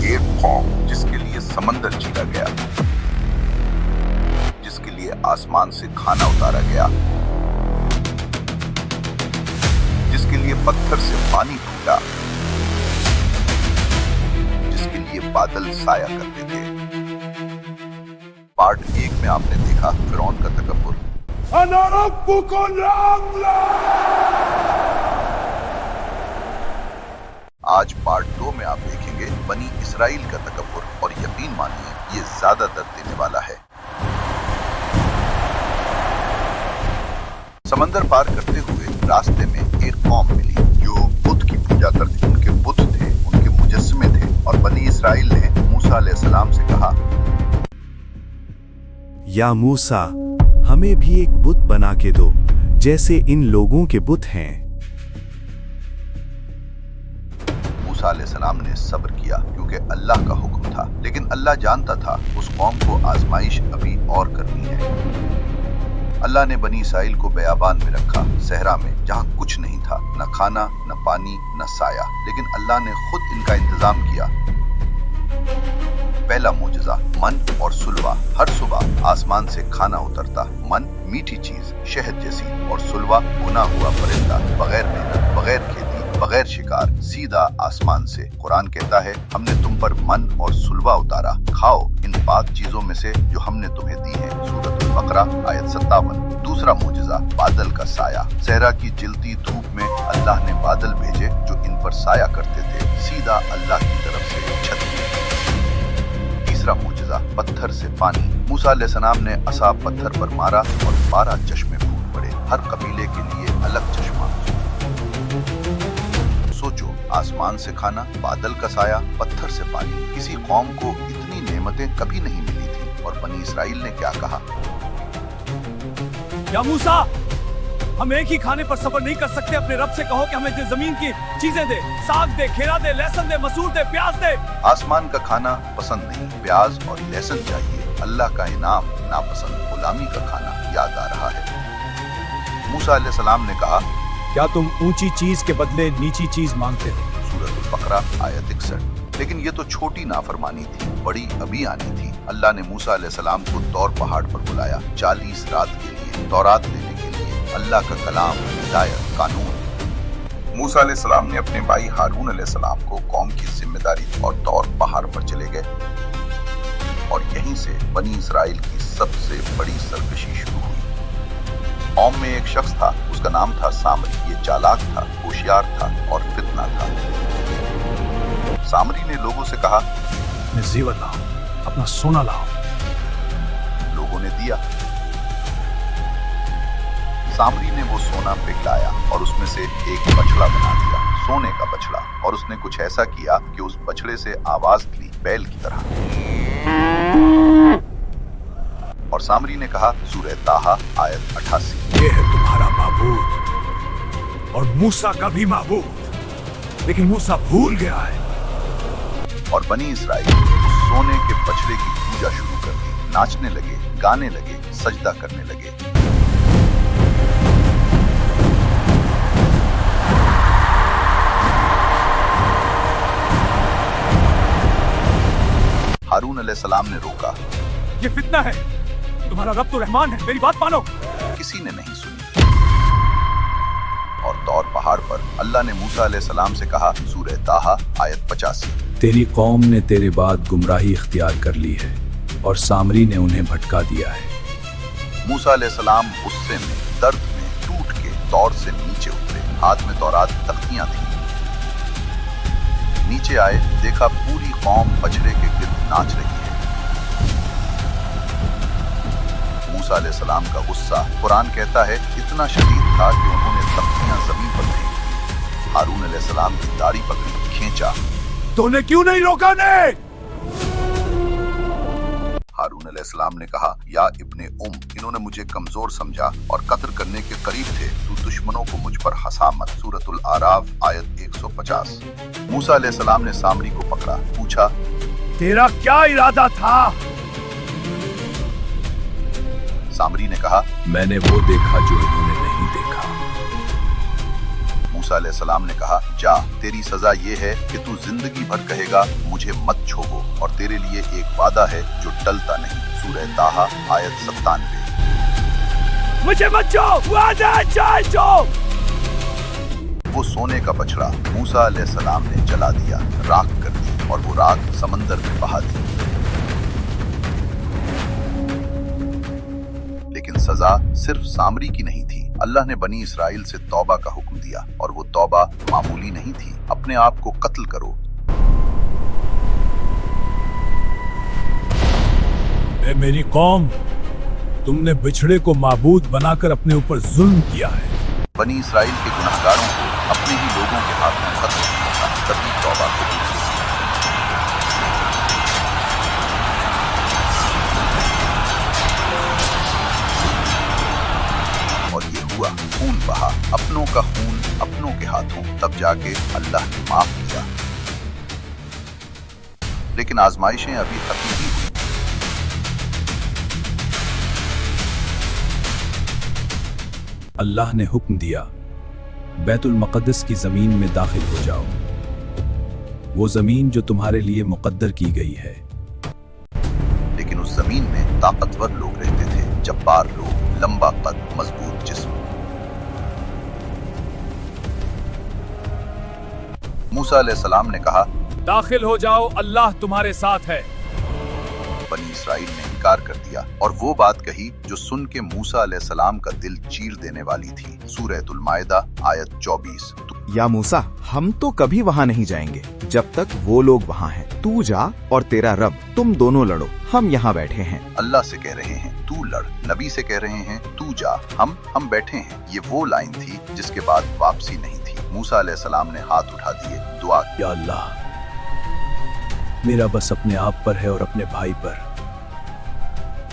एक कौम जिसके लिए समंदर चीरा गया, जिसके लिए आसमान से खाना उतारा गया, जिसके लिए पत्थर से पानी फूटा, जिसके लिए बादल साया करते थे। पार्ट 1 में आपने देखा फिरौन का तकब्बुर। आज पार्ट 2 में आप देखेंगे बनी इसराइल का तकब्बुर, और यकीन मानिए ये ज्यादा दर्द देने वाला है। समंदर पार करते हुए रास्ते में एक कौम मिली जो बुत की पूजा करती। उनके बुत थे, उनके मुजस्समे थे, और बनी इसराइल ने मूसा अलैहिस्सलाम से कहा, या मूसा, हमें भी एक बुत बना के दो जैसे इन लोगों के बुत हैं। मूसा अलैहिस्सलाम ने सब्र किया क्योंकि अल्लाह का हुक्म था, लेकिन अल्लाह जानता था उस कौम को आजमाइश अभी और करनी है। अल्लाह ने बनी इसराइल को बयाबान में रखा, सहरा में, जहाँ कुछ नहीं था, न खाना, न पानी, न साया, लेकिन अल्लाह ने खुद इनका इंतजाम किया। पहला मोजज़ा, मन और सुलवा। हर सुबह आसमान से खाना उतरता। मन मीठी चीज शहद जैसी, और सुलवा भुना हुआ परिंदा, बगैर मेहनत, बगैर खेती, बगैर शिकार, सीधा आसमान से। कुरान कहता है, हमने तुम पर मन और सुलवा उतारा, खाओ इन पाक चीजों में से जो हमने तुम्हें दी है। सूरत बकरा आयत 57। दूसरा मोजज़ा, बादल का साया। सहरा की जलती धूप में अल्लाह ने बादल भेजे जो इन पर साया करते थे, सीधा अल्लाह की तरफ से छत में। तीसरा मोजज़ा, पत्थर से पानी। मूसा अलैहिस्सलाम ने असा पत्थर पर मारा और 12 चश्मे फूट पड़े, हर कबीले के लिए अलग चश्मा। सोचो, आसमान से खाना, बादल का साया, पत्थर से पानी। किसी कौम को इतनी नेमतें कभी नहीं मिली थी। और बनी इसराइल ने क्या कहा? या मूसा, हम एक ही खाने पर सब्र नहीं कर सकते। अपने रब से कहो कि हमें जमीन की चीजें दे, साग दे, खेरा दे, लहसुन दे, मसूर दे, प्याज दे। आसमान का खाना पसंद नहीं, प्याज और लहसुन चाहिए। अल्लाह का इनाम नापसंद, गुलामी का खाना याद आ रहा है। मूसा अलैहिस्सलाम ने कहा, क्या तुम ऊंची चीज के बदले नीची चीज मांगते हो? सूरत बकरा आयत 61। लेकिन ये तो छोटी नाफरमानी थी, बड़ी अभी आनी थी। अल्लाह ने मूसा अलैहिस्सलाम को तौर पहाड़ पर बुलाया 40 रात के लिए, तौरात लेने के लिए, अल्लाह का कलाम, हिदायत, कानून। मूसा अलैहिस्सलाम ने अपने भाई हारून अलैहिस्सलाम को कौम की जिम्मेदारी और तौर पहाड़ पर चले गए, और यहीं से बनी इसराइल की सबसे बड़ी सरकशी शुरू हुई। कौम में एक शख्स था, उसका नाम था सामरी। ये चालाक था, होशियार था और फितना था। सामरी ने लोगों से कहा, अपने जेवर लाओ, अपना सोना लाओ। लोगों ने दिया। सामरी ने वो सोना पिघलाया और उसमें से एक बछड़ा बना दिया, सोने का बछड़ा, और उसने कुछ ऐसा किया कि उस बछड़े से आवाज निकली बैल की तरह। और सामरी ने कहा, सूरह ताहा आयत 88, ये है तुम्हारा माबूद और मूसा का भी माबूद, लेकिन मूसा भूल गया है। और बनी इसराइल उस सोने के बछड़े की पूजा शुरू कर दी, नाचने लगे, गाने लगे, सजदा करने लगे। हारून अलैहिस्सलाम ने रोका, ये फितना है, तुम्हारा रब तो रहमान है, मेरी बात मानो। किसी ने नहीं सुनी। और तौर पहाड़ पर अल्लाह ने मूसा अलैहिस्सलाम से कहा, सूरह ताहा आयत 85, तेरी कौम ने तेरे बाद गुमराही इख्तियार कर ली है और सामरी ने उन्हें भटका दिया है। मूसा अलैहिस्सलाम गुस्से में, दर्द में टूट के तौर से नीचे उतरे। हाथ में तौरात तख्तियां थी। नीचे आए, देखा पूरी कौम बछड़े के गिर्द नाच रही है। मूसा अलैहिस्सलाम का गुस्सा, कुरान कहता है, इतना शदीद था कि उन्होंने तख्तियां जमीन पर फेंक दी। हारून अलैहिस्सलाम की दाढ़ी पकड़ी, खींचा। तूने क्यों नहीं रोका ने? हारून अलैहिस्सलाम ने कहा, या इब्ने इन्होंने मुझे कमजोर समझा और कत्ल करने के करीब थे। तू दुश्मनों को मुझ पर हंसा मत। सूरतुल आराफ आयत 150। मूसा अलैहिस्सलाम ने सामरी को पकड़ा, पूछा, तेरा क्या इरादा था? सामरी ने कहा, मैंने वो देखा जो इन्होंने नहीं देखा। मूसा अलैहिस्सलाम ने कहा, जा, तेरी सजा ये है कि तू जिंदगी भर कहेगा मुझे मुझे मत छोड़ो और तेरे लिए एक वादा है जो टलता नहीं। सूरह ताहा आयत 97। मुझे मत छो, वादा छो। वो सोने का बछड़ा मूसा अलैहिस्सलाम ने जला दिया, राख कर दी और वो राख समंदर में बहा दी। लेकिन सजा सिर्फ सामरी की नहीं थी। अल्लाह ने बनी इसराइल से तौबा का हुक्म दिया और वो तौबा मामूली नहीं थी। अपने आप को कत्ल करो। ए मेरी कौम, तुमने बिछड़े को माबूद बनाकर अपने ऊपर जुल्म किया है। बनी इसराइल के गुनाहगारों को अपने ही लोगों के हाथ में कत्ल किया था, तभी तौबा कबूल की। और ये हुआ, खून बहा, अपनों का खून अपनों के हाथों, तब जाके अल्लाह ने माफ किया। लेकिन आजमाइशें अभी खत्म नहीं हुई। अल्लाह ने हुक्म दिया, बैतुल मुक़द्दस की ज़मीन में दाखिल हो जाओ, वो ज़मीन जो तुम्हारे लिए मुक़द्दर की गई है। लेकिन उस जमीन में ताकतवर लोग रहते थे, जब्बार लोग, लंबा कद, मजबूत जिस्म। मूसा अलैहिस्सलाम ने कहा, दाखिल हो जाओ, अल्लाह तुम्हारे साथ है। बनी इसराइल ने इनकार कर दिया और वो बात कही जो सुन के मूसा अलैहिस्सलाम का दिल चीर देने वाली थी। सूरह माइदा आयत 24। या मूसा, हम तो कभी वहाँ नहीं जाएंगे जब तक वो लोग वहाँ हैं। तू जा और तेरा रब, तुम दोनों लड़ो, हम यहाँ बैठे हैं। अल्लाह से कह रहे हैं तू लड़, नबी से कह रहे हैं तू जा, हम बैठे हैं। ये वो लाइन थी जिसके बाद वापसी नहीं थी। मूसा अलैहिस्सलाम ने हाथ उठा दिए, दुआ की। या अल्लाह, मेरा बस अपने आप पर है और अपने भाई पर,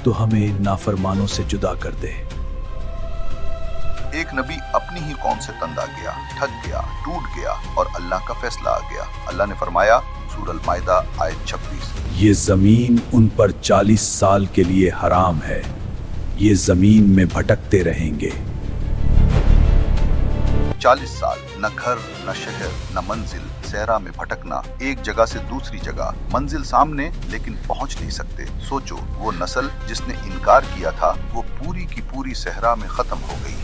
तो हमें इन नाफरमानों से जुदा कर दे। एक नबी अपनी ही कौम से तंग आ गया, ठग गया, टूट गया और अल्लाह का फैसला आ गया। अल्लाह ने फरमाया, सूरह माइदा आयत 26, ये जमीन उन पर 40 साल के लिए हराम है, ये जमीन में भटकते रहेंगे। 40 साल, न घर, न शहर, न मंजिल, सहरा में भटकना, एक जगह से दूसरी जगह, मंजिल सामने लेकिन पहुंच नहीं सकते। सोचो, वो नस्ल जिसने इनकार किया था वो पूरी की पूरी सहरा में खत्म हो गई।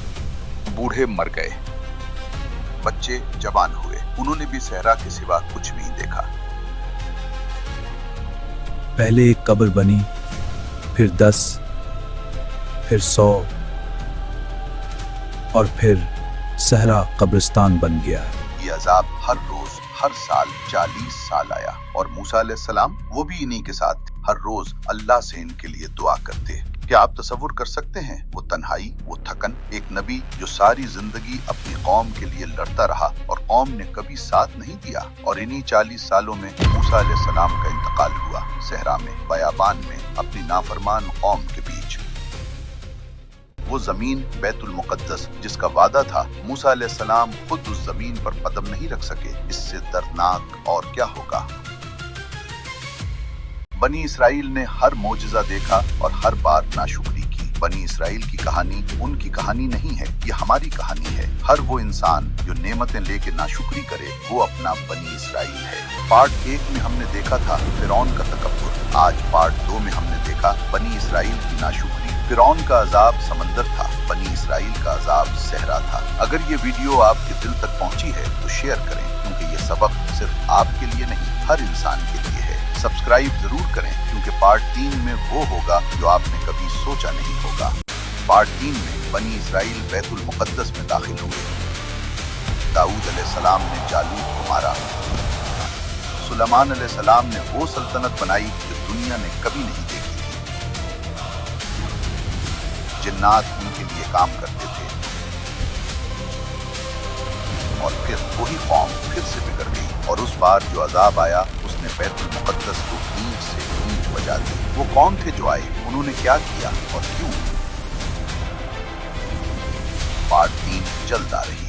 बूढ़े मर गए, बच्चे जवान हुए, उन्होंने भी सहरा के सिवा कुछ नहीं देखा। पहले एक कब्र बनी, फिर 10, फिर 100 और फिर सहरा कब्रिस्तान बन गया। ये अजाब हर रोज, हर साल 40 साल आया और मूसा अलैहिस्सलाम वो भी इन्हीं के साथ हर रोज अल्लाह से इनके लिए दुआ करते। क्या आप तसव्वुर कर सकते हैं वो तन्हाई, वो थकन? एक नबी जो सारी जिंदगी अपनी कौम के लिए लड़ता रहा और कौम ने कभी साथ नहीं दिया, और इन्हीं 40 सालों में मूसा अलैहिस्सलाम का इंतकाल हुआ, सहरा में, बयाबान में, अपनी नाफरमान कौम के बीच। वो जमीन बैतुल मुक़द्दस जिसका वादा था, मूसा अलैहिस्सलाम खुद उस जमीन पर कदम नहीं रख सके। इससे दर्दनाक और क्या होगा? बनी इसराइल ने हर मोजिज़ा देखा और हर बार नाशुक्री की। बनी इसराइल की कहानी उनकी कहानी नहीं है, ये हमारी कहानी है। हर वो इंसान जो नेमतें लेके नाशुक्री करे वो अपना बनी इसराइल है। पार्ट 1 में हमने देखा था फिरौन का तकब्बुर, आज पार्ट 2 में हमने देखा बनी इसराइल की नाशुक्री। फिरौन का अजाब समंदर था, बनी इसराइल का अजाब सहरा था। अगर ये वीडियो आपके दिल तक पहुंची है तो शेयर करें, क्योंकि ये सबक सिर्फ आपके लिए नहीं, हर इंसान के लिए है। सब्सक्राइब जरूर करें, क्योंकि पार्ट 3 में वो होगा जो आपने कभी सोचा नहीं होगा। पार्ट 3 में बनी इसराइल बैतुल मुक़द्दस में दाखिल हुए। दाऊद अलैहिस्सलाम ने जालूत को मारा। सुलेमान अलैहिस्सलाम ने वो सल्तनत बनाई जो दुनिया ने कभी नहीं देखी थी। जिन्नात उनके लिए काम करते थे और फिर वही कौम फिर से बिगड़ गई, और उस बार जो अजाब आया उसने बैतुल मुक़द्दस को ईंट से ईंट बजा दी। वो कौन थे जो आए, उन्होंने क्या किया और क्यों? पार्ट 3 जल्द आ रही है।